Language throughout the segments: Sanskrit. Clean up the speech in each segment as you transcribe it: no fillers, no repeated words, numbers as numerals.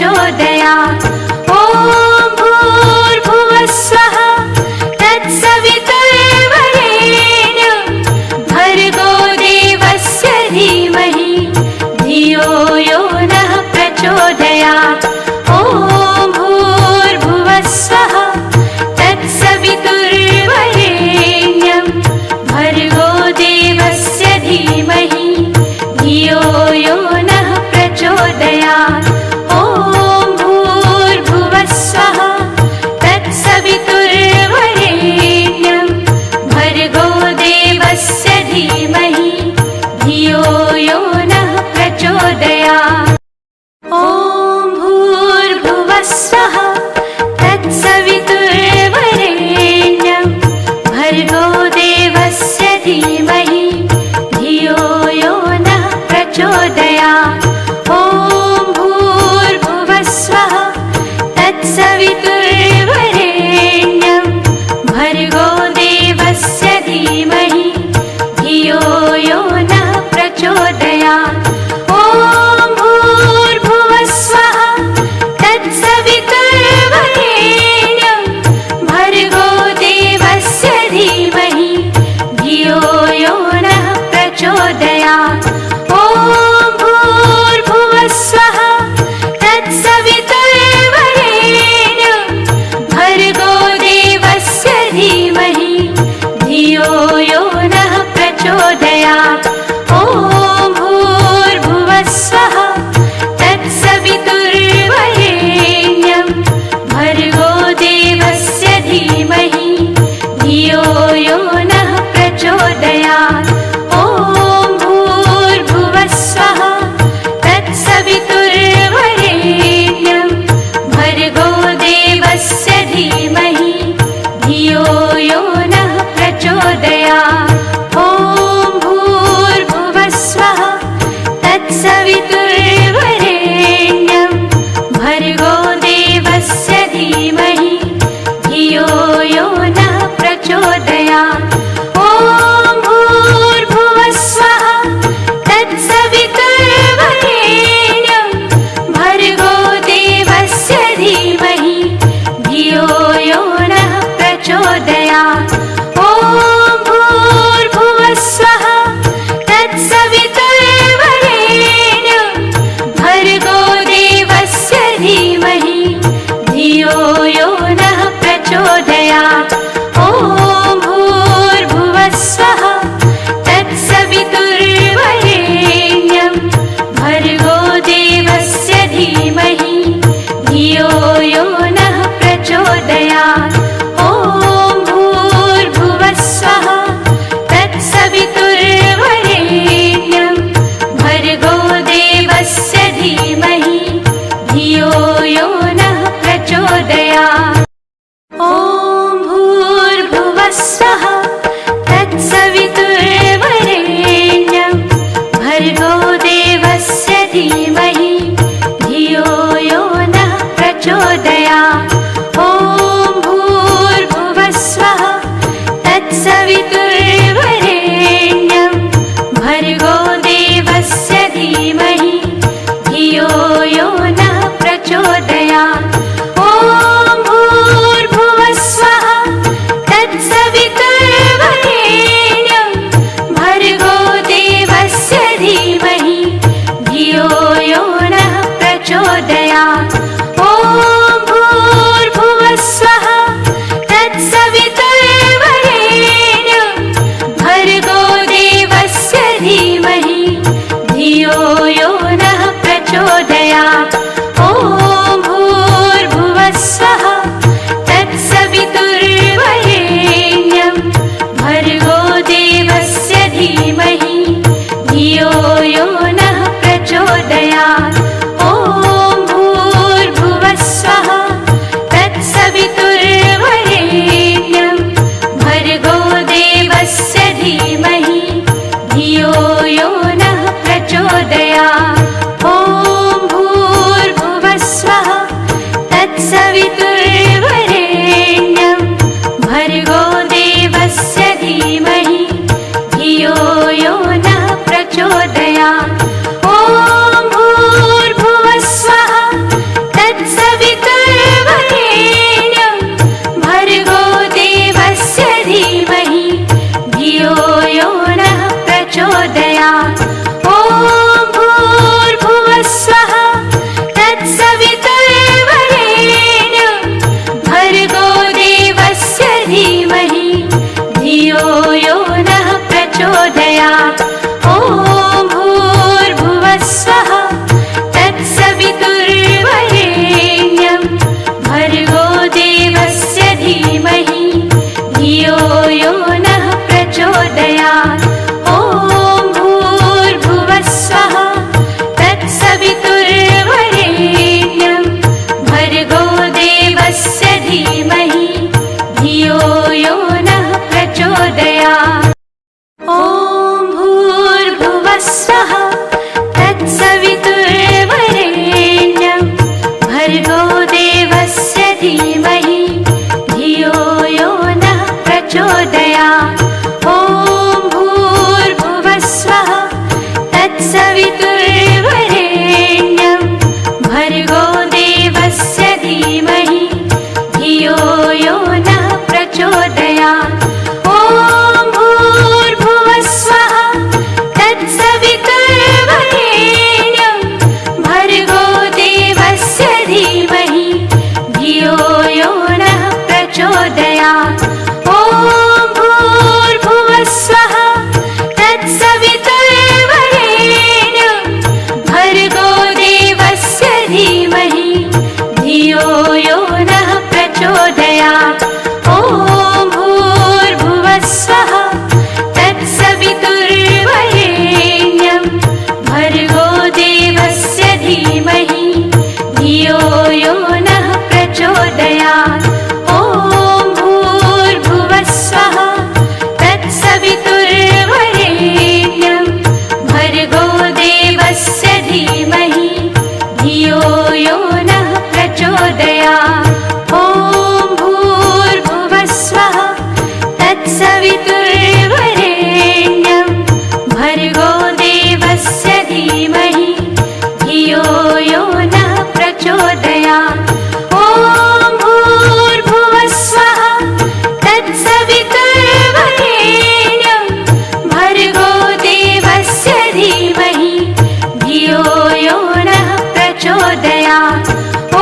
प्रचोदयात्। ॐ भूर्भुवः स्वः तत्सवितुर्वरेण्यं भर्गो देवस्य धीमहि धियो यो नः प्रचोदयात्। ॐ भूर्भुवः स्वः तत्सवितुर्वरेण्यं भर्गो देवस्य धीमहि धियो यो नः प्रचोदयात्। ॐ भूर्भुवः स्वः तत्सवितुर्वरेण्यं भर्गो देवस्य धीमहि धियो यो नः प्रचोदयात्। ॐ भूर्भुवः स्वः तत्सवितुर्वरेण्यं भर्गो देवस्य धीमहि धियो यो नः प्रचोदयात्। ॐ भूर्भुवः स्वः तत्सवितुर्वरेण्यं भर्गो देवस्य धीमहि धियो यो नः प्रचोदयात्। ॐ भूर्भुवः स्वः तत्सवितुर्वरेण्यं भर्गो देवस्य धीमहि धियो यो नः प्रचोदयात्। ॐ भूर्भुवः स्वः तत्सवितुर्वरेण्यं भर्गो देवस्य धीमहि धियो यो नः प्रचोदयात्। ॐ भूर्भुवः स्वः तत्सवितुर्वरेण्यं भर्गो देवस्य धीमहि धियो यो नः प्रचोदयात्। ॐ भूर्भुवः स्वः तत्सवितुर्वरेण्यं भर्गो देवस्य धीमहि धियो यो नः प्रचोदयात्। ॐ भूर्भुवः स्वः तत्सवितुर्वरेण्यं भर्गो देवस्य धीमहि धियो यो नः प्रचोदयात्। ॐ भूर्भुवः स्वः तत्सवितुर्वरेण्यं भर्गो देवस्य धीमहि धियो यो नः प्रचोदयात्। ॐ भूर्भुवः स्वः तत्सवितुर्वरेण्यं भर्गो देवस्य धीमहि धियो यो नः प्रचोदयात्। ॐ भूर्भुवः स्वः तत्सवितुर्वरेण्यं भर्गो देवस्य धीमहि धियो यो नः प्रचोदयात्। ॐ भूर्भुवः स्वः तत्सवितुर्वरेण्यं भर्गो देवस्य धीमहि धियो यो नः प्रचोदयात्। ॐ भूर्भुवः स्वः तत्सवितुर्वरेण्यं भर्गो देवस्य धीमहि धियो यो नः प्रचोदयात्। ॐ भूर्भुवः स्वः तत्सवितुर्वरेण्यं भर्गो देवस्य धीमहि धियो यो नः प्रचोदयात्। ॐ भूर्भुवः स्वः तत्सवितुर्वरेण्यं भर्गो देवस्य धीमहि धियो यो नः प्रचोदयात्। ॐ भूर्भुवः स्वः तत्सवितुर्वरेण्यं भर्गो देवस्य धीमहि धियो यो नः प्रचोदयात्। ॐ भूर्भुवः स्वः तत्सवितुर्वरेण्यं भर्गो देवस्य धीमहि धियो यो नः प्रचोदयात्। ॐ धियो यो नः प्रचोदयात्। ॐ भूर्भुवः स्वः तत्सवितुर्वरेण्यं भर्गो देवस्य धीमहि धियो यो नः प्रचोदयात्। ॐ भूर्भुवः स्वः तत्सवितुर्वरेण्यं भर्गो देवस्य धीमहि धियो यो नः प्रचोदयात्। ॐ भूर्भुवः स्वः तत्सवितुर्वरेण्यं भर्गो देवस्य धीमहि धियो यो नः प्रचोदयात्। ॐ भूर्भुवः स्वः तत्सवितुर्वरेण्यं भर्गो देवस्य धीमहि धियो यो नः प्रचोदयात्। ॐ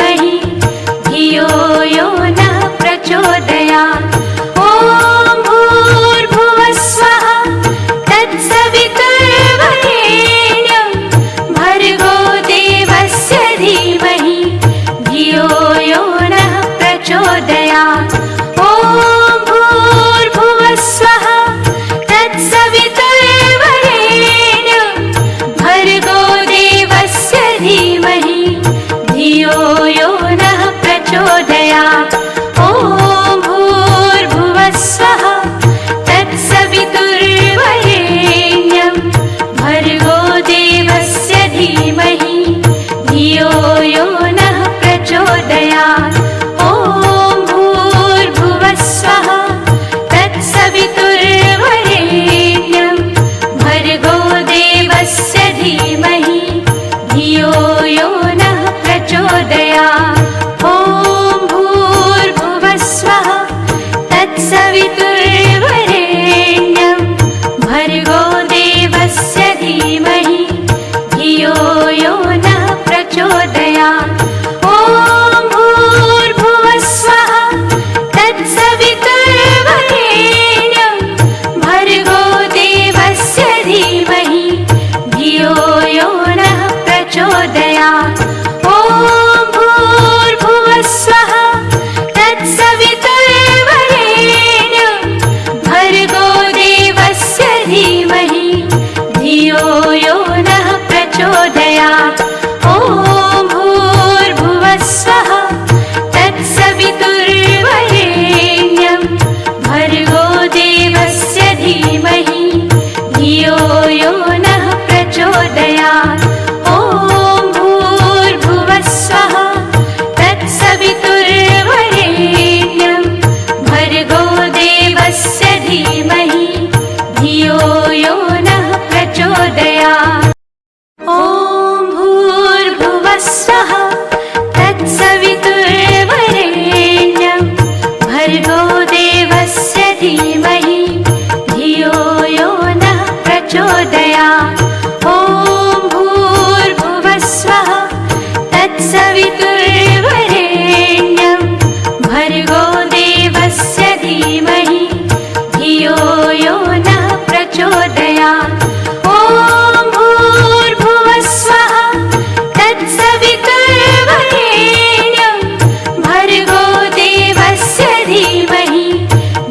धीमहि धियो यो नः प्रचोदयात्। ॐ भूर्भुवः स्वः तत्सवितुर्वरेण्यं भर्गो देवस्य धीमहि धियो यो नः प्रचोदयात्। ॐ भूर्भुवः स्वः तत्सवितुर्वरेण्यं भर्गो देवस्य धीमहि धियो यो नः प्रचोदयात्। ॐ भूर्भुवः स्वः तत्सवितुर्वरेण्यं भर्गो देवस्य धीमहि धियो यो नः प्रचोदयात्। ॐ भूर्भुवः स्वः तत्सवितुर्वरेण्यं भर्गो देवस्य धीमहि धियो यो नः प्रचोदयात्। ॐ भूर्भुवः स्वः तत्सवितुर्वरेण्यं भर्गो देवस्य धीमहि धियो यो नः प्रचोदयात्। ॐ भूर्भुवः स्वः तत्सवितुर्वरेण्यं भर्गो देवस्य धीमहि धियो यो नः प्रचोदयात्। ॐ भूर्भुवः स्वः तत्सवितुर्वरेण्यं भर्गो देवस्य धीमहि धियो यो नः प्रचोदयात्। ॐ भूर्भुवः स्वः तत्सवितुर्वरेण्यं भर्गो देवस्य धीमहि धियो यो नः प्रचोदयात्। ॐ भूर्भुवः स्वः तत्सवितुर्वरेण्यं भर्गो देवस्य धीमहि धियो यो नः प्रचोदयात्। ॐ भूर्भुवः स्वः तत्सवितुर्वरेण्यं भर्गो देवस्य धीमहि धियो यो नः प्रचोदयात्। ॐ भूर्भुवः स्वः तत्सवितुर्वरेण्यं भर्गो देवस्य धीमहि धियो यो नः प्रचोदयात्। ॐ भूर्भुवः स्वः तत्सवितुर्वरेण्यं भर्गो देवस्य धीमहि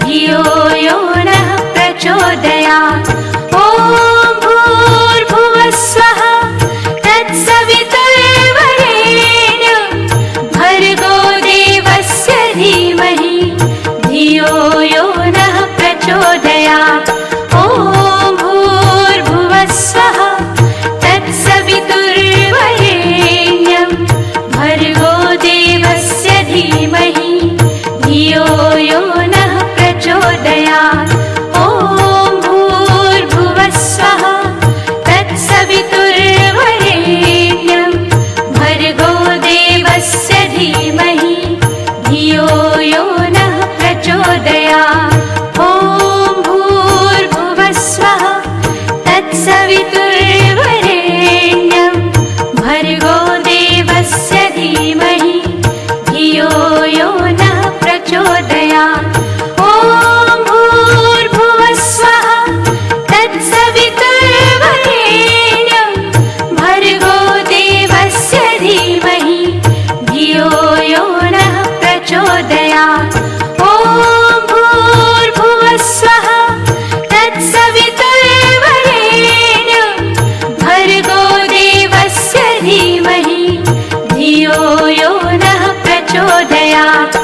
धियो यो नः प्रचोदयात्। ॐ भूर्भुवः स्वः तत्सवितुर्वरेण्यं भर्गो देवस्य धीमहि धियो यो नः प्रचोदयात्। ॐ भूर्भुवः स्वः तत्सवितुर्वरेण्यं भर्गो देवस्य धीमहि धियो यो नः प्रचोदयात्। ॐ भूर्भुवः स्वः तत्सवितुर्वरेण्यं भर्गो देवस्य धीमहि धियो यो नः प्रचोदयात्। ॐ भूर्भुवः स्वः तत्सवितुर्वरेण्यं भर्गो देवस्य धीमहि धियो यो नः प्रचोदयात्। ॐ भूर्भुवः स्वः तत्सवितुर्वरेण्यं भर्गो देवस्य धीमहि धियो यो नः प्रचोदयात्। ॐ भूर्भुवः स्वः तत्सवितुर्वरेण्यं भर्गो देवस्य धीमहि धियो यो नः प्रचोदयात्।